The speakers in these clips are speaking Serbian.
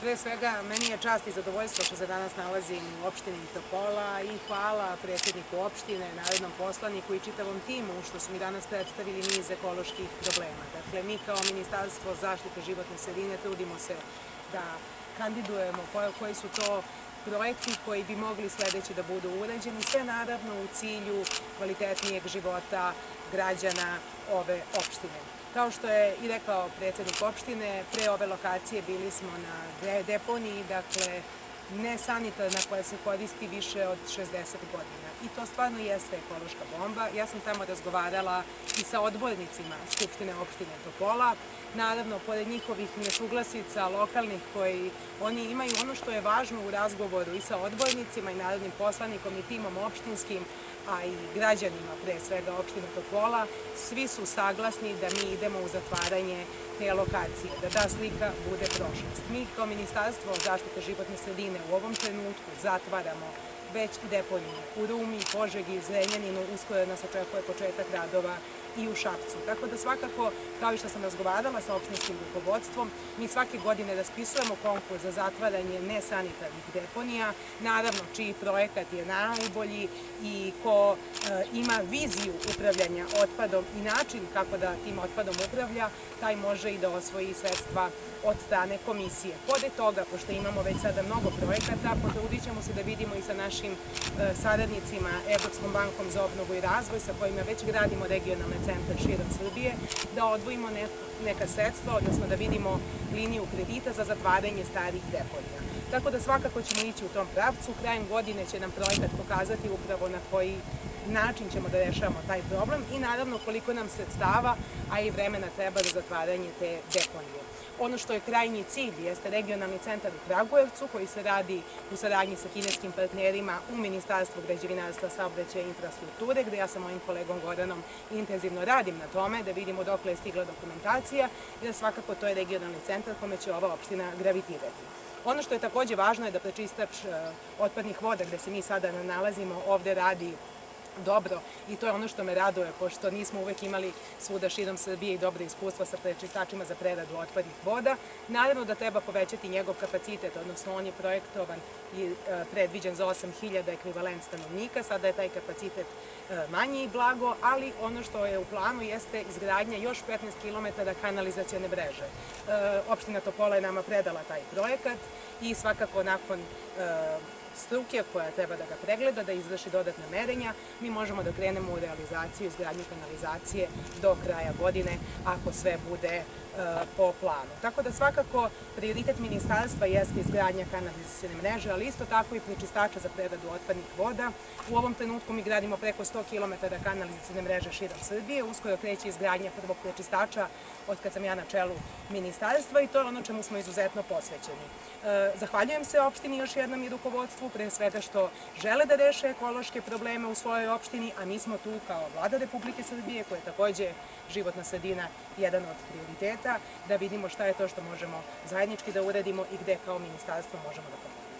Pre svega, meni je čast i zadovoljstvo što se danas nalazim u opštini Topola i hvala predsjedniku opštine, narodnom poslaniku i čitavom timu što su mi danas predstavili niz ekoloških problema. Dakle, mi kao Ministarstvo zaštite životne sredine trudimo se da kandidujemo koji su to projekti koji bi mogli sledeći da budu urađeni, sve naravno u cilju kvalitetnijeg života građana ove opštine. Kao što je i rekao predsjednik opštine, pre ove lokacije bili smo na deponiji, dakle nesanitarna koja se koristi više od 60 godina. I to stvarno jeste ekološka bomba. Ja sam tamo razgovarala i sa odbornicima Skupštine opštine Topola. Naravno, pored njihovih nesuglasica lokalnih koji oni imaju ono što je važno u razgovoru i sa odbornicima i narodnim poslanikom i timom opštinskim, a i građanima pre svega opštine Topola, svi su saglasni da mi idemo u zatvaranje te lokacije, da ta slika bude prošlost. Mi kao Ministarstvo zaštite životne sredine u ovom trenutku zatvaramo već deponije u Rumi, Požegi, Zrenjaninu, uskoro nas očekuje početak radova i u Šapcu. Tako da svakako, kao i što sam razgovarala sa opštinskim rukovodstvom, mi svake godine raspisujemo konkurs za zatvaranje nesanitarnih deponija, naravno čiji projekat je najbolji i ko ima viziju upravljanja otpadom i način kako da tim otpadom upravlja, taj može i da osvoji sredstva od strane komisije. Pored toga, pošto imamo već sada mnogo projekata, potrudit ćemo se da vidimo i sa našim saradnicima Evropskom bankom za obnovu i razvoj, sa kojima već gradimo regionalne centre širom Srbije, da odvojimo neka sredstva, odnosno da vidimo liniju kredita za zatvaranje starih deponija. Tako da svakako ćemo ići u tom pravcu. Krajem godine će nam projekat pokazati upravo na koji način ćemo da rešavamo taj problem i naravno koliko nam sredstava, a i vremena treba za zatvaranje te deponije. Ono što je krajnji cilj jeste regionalni centar u Kragujevcu koji se radi u saradnji sa kineskim partnerima u Ministarstvu građevinarstva, saobraćaja i infrastrukture, gde ja sa mojim kolegom Goranom intenzivno radim na tome da vidimo dokle je stigla dokumentacija i da svakako to je regionalni centar kome će ova opština gravitirati. Ono što je takođe važno je da prečistač otpadnih voda gde se mi sada nalazimo ovde radi dobro i to je ono što me raduje, pošto nismo uvek imali svuda širom Srbije i dobre iskustva sa prečistačima za preradu otpadnih voda. Naravno da treba povećati njegov kapacitet, odnosno on je projektovan i predviđen za 8.000 ekvivalent stanovnika, sada je taj kapacitet manji i blago, ali ono što je u planu jeste izgradnja još 15 km kanalizacione mreže. Opština Topola je nama predala taj projekat i svakako nakon struke koja treba da ga pregleda, da izvrši dodatna merenja, mi možemo da krenemo u realizaciju izgradnje kanalizacije do kraja godine, ako sve bude po planu. Tako da svakako prioritet ministarstva jeste izgradnja kanalizacione mreže, ali isto tako i prečistača za preradu otpadnih voda. U ovom trenutku mi gradimo preko 100 km kanalizacione mreže širom Srbije, uskoro kreće izgradnja prvog prečistača od kad sam ja na čelu ministarstva i to je ono čemu smo izuzetno posvećeni. Zahvaljujem se opštini još jednom i rukovodstvu, pre svega što žele da reše ekološke probleme u svojoj opštini, a mi smo tu kao Vlada Republike Srbije, koja je takođe životna sredina jedan od prioriteta, da vidimo šta je to što možemo zajednički da uradimo i gde kao ministarstvo možemo da pomognemo.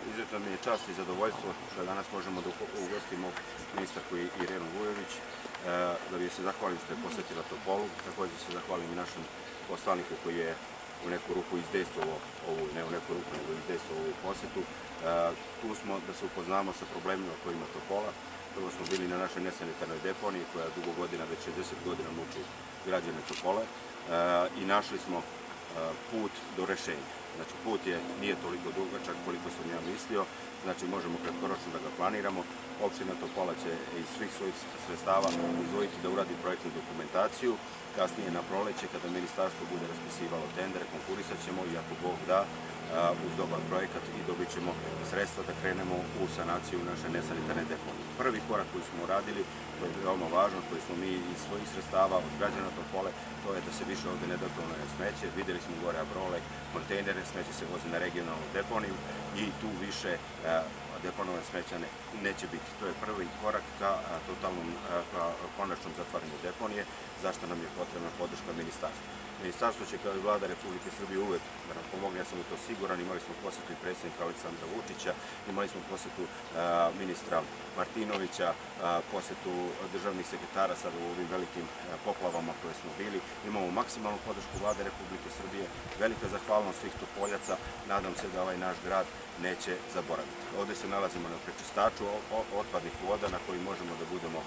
Izuzetno mi je čast i zadovoljstvo što danas možemo da ugostimo ministarku Irenu Vujović, da bi se zahvalim što je posetila Topolu, takođe se zahvalim i našem poslaniku koji je u neku ruku izdejstvovao ovu, ne u neku ruku, nego izdejstvovao ovu posetu. Tu smo da se upoznamo sa problemima koji ima Topola. Prvo smo bili na našoj nesanitarnoj deponiji koja dugo godina, već 60 godina muči građane Topole i našli smo put do rešenja. Znači put nije toliko dugačak koliko sam ja mislio, znači možemo kratkoročno da ga planiramo. Opština Topola će iz svih svojih sredstava izdvojiti da uradi projektnu dokumentaciju. Kasnije na proleće, kada ministarstvo bude raspisivalo tendere, konkurisat ćemo i ako Bog da, uz dobar projekat i dobit ćemo sredstva da krenemo u sanaciju naše nesanitarne deponije. Prvi korak koji smo uradili, to je veoma važno, koji smo mi iz svojih sredstava od građana Topole, to je da se više ovde ne deponuje smeće. Videli smo gore abrole, kontejnere smeće se vozi na regionalnu deponiju i tu više deponovane smeća neće biti. To je prvi korak ka konačnom zatvaranju deponije, zašto nam je potrebna podrška ministarstva. Ministarstvo će kao i Vlada Republike Srbije uvek da nam pomogne, ja sam u to siguran. Imali smo posetu i predsjednika Aleksandra Vučića, imali smo posetu ministra Martinovića, posetu državnih sekretara sada u ovim velikim poplavama koje smo bili. Imamo maksimalnu podršku Vlade Republike Srbije, velika zahvalnost svih Topoljaca, nadam se da ovaj naš grad neće zaboraviti. Ovdje se nalazimo na prečistaču otpadnih voda na koji možemo da budemo,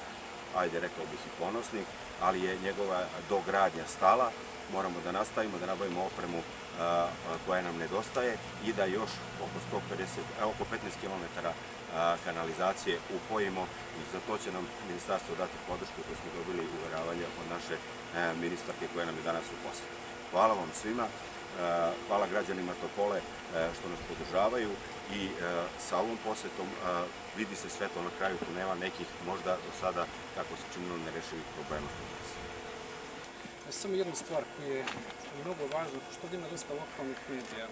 ajde rekao bih i ponosni, ali je njegova dogradnja stala. Moramo da nastavimo, da nabavimo opremu koja nam nedostaje i da još oko 15 km kanalizacije upojimo i za to će nam ministarstvo dati podršku koju smo dobili uveravanje od naše ministarke koja nam je danas u posjetu. Hvala vam svima, hvala građanima Topole što nas podržavaju i sa ovom posjetom vidi se svetlo na kraju tunela nekih možda do sada, kako se činilo, nerešivih problema kod nas. Samo jedna stvar koja je mnogo važna, pošto ovdje ima dosta lokalnih medija.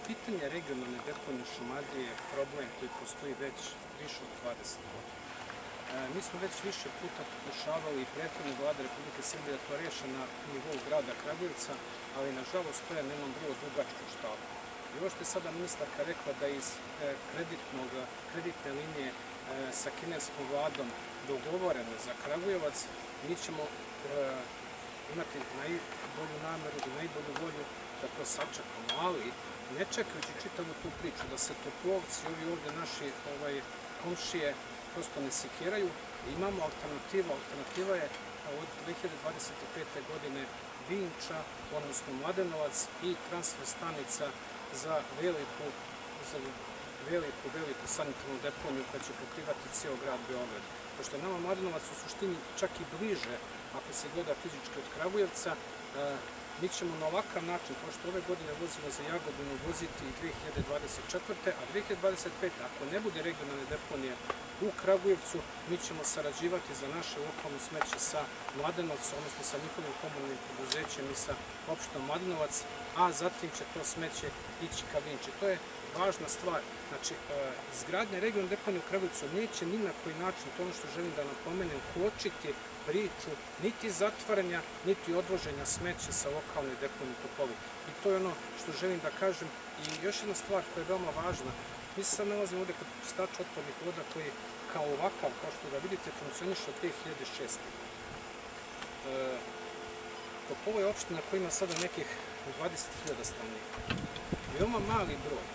Pitanje regionalne deponije u Šumadiji je problem koji postoji već više od 20 godina. Mi smo već više puta pokušavali i prethodne vlade Republike Srbije da to reše na nivou grada Kragujevca, ali nažalost to je nemam vrlo dugačku štapu. I ovo što je sada ministarka rekla da iz kreditne linije sa kineskom vladom dogovorene za Kragujevac, mi ćemo imati najbolju nameru i najbolju volju da to sačekamo, ali ne čekajući čitavu tu priču, da se Topovci, ovi ovdje naši komšije prosto ne sekiraju, imamo alternativu. Alternativa je od 2025. godine Vinča, odnosno Mladenovac i transfer stanica za veliku sanitarnu deponiju koja će pokrivati cijel grad Beograd. Pošto je nama Mladenovac u suštini čak i bliže, ako se gleda fizički od Kragujevca, mi ćemo na ovakav način, kao što ove godine vozimo za Jagodinu, voziti i 2024. A 2025. ako ne bude regionalne deponije u Kragujevcu, mi ćemo sarađivati za naše lokalno smeće sa Mladenovcom, odnosno sa njihovim komunalnim preduzećem i sa opštinom Mladenovac, a zatim će to smeće ići ka Vinči. To je važna stvar. Znači, izgradnja regionalne deponije u Kragujevcu neće ni na koji način, to ono što želim da napomenem, kočiti priču niti zatvaranja, niti odvoženja smeća sa lokalne deponije u Topoli. I to je ono što želim da kažem. I još jedna stvar koja je veoma važna, mi se sad nalazimo ovdje kod prečistača otpadnih voda koji kao ovakav, kao što ga vidite, funkcioniše od 2006. Topola je opština koja ima sada nekih 20.000 stanovnika. Veoma mali broj.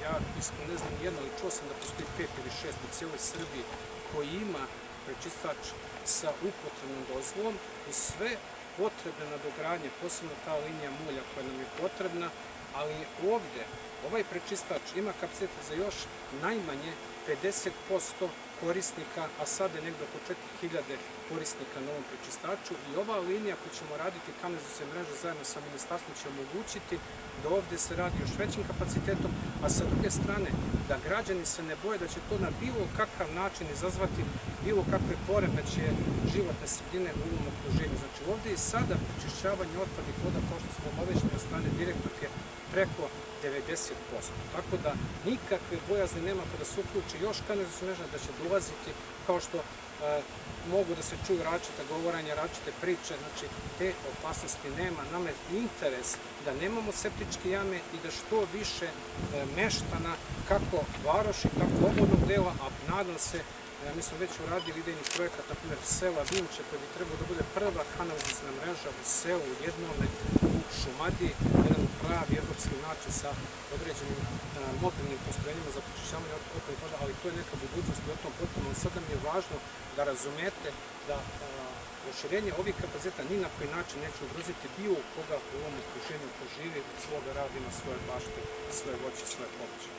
Ja iskreno ne znam jedno, ali čuo sam da postoji 5 ili 6 u cijeloj Srbiji koji ima prečistač sa upotrebnom dozvolom i sve potrebne nadogradnje, posebno ta linija mulja koja nam je potrebna, ali ovdje ovaj prečistač ima kapacitet za još najmanje 50% korisnika, a sada je negdje oko 4.000 korisnika na ovom prečistaču i ova linija koju ćemo raditi kanalizacione mreže zajedno sa ministarstvom će omogućiti da ovdje se radi još većim kapacitetom, a sa druge strane da građani se ne boje da će to na bilo kakav način izazvati bilo kakve poremećaje životne sredine u ovom okruženju. Znači ovdje je sada prečišćavanje otpadnih voda, kao što smo obavešteni od strane direktorke, preko 90%. Tako da nikakve bojazni nema kada se uključi još kanalizaciona mreža da će dolaziti, kao što mogu da se čuju različite govorenja, različite priče, znači te opasnosti nema. Nama je interes da nemamo septičke jame i da što više meštana, kako varoši, tako obodnog dela, a nadam se, mi smo već uradili idejni projekat, na primjer sela Vinče, koji bi trebao da bude prva kanalizaciona mreža u selu, jednome u Šumadiji, jedan pravi evropski način sa određenim mobilnim postrojenjima za prečišćavanje otpadnih voda, ali to je neka budućnost i o tom potpuno. Sada mi je važno da razumete da proširenje ovih kapaciteta ni na koji način neće ugroziti bilo koga u ovom okruženju ko živi od svoga rada, ima svoje bašte, svoje voće, svoje povrće.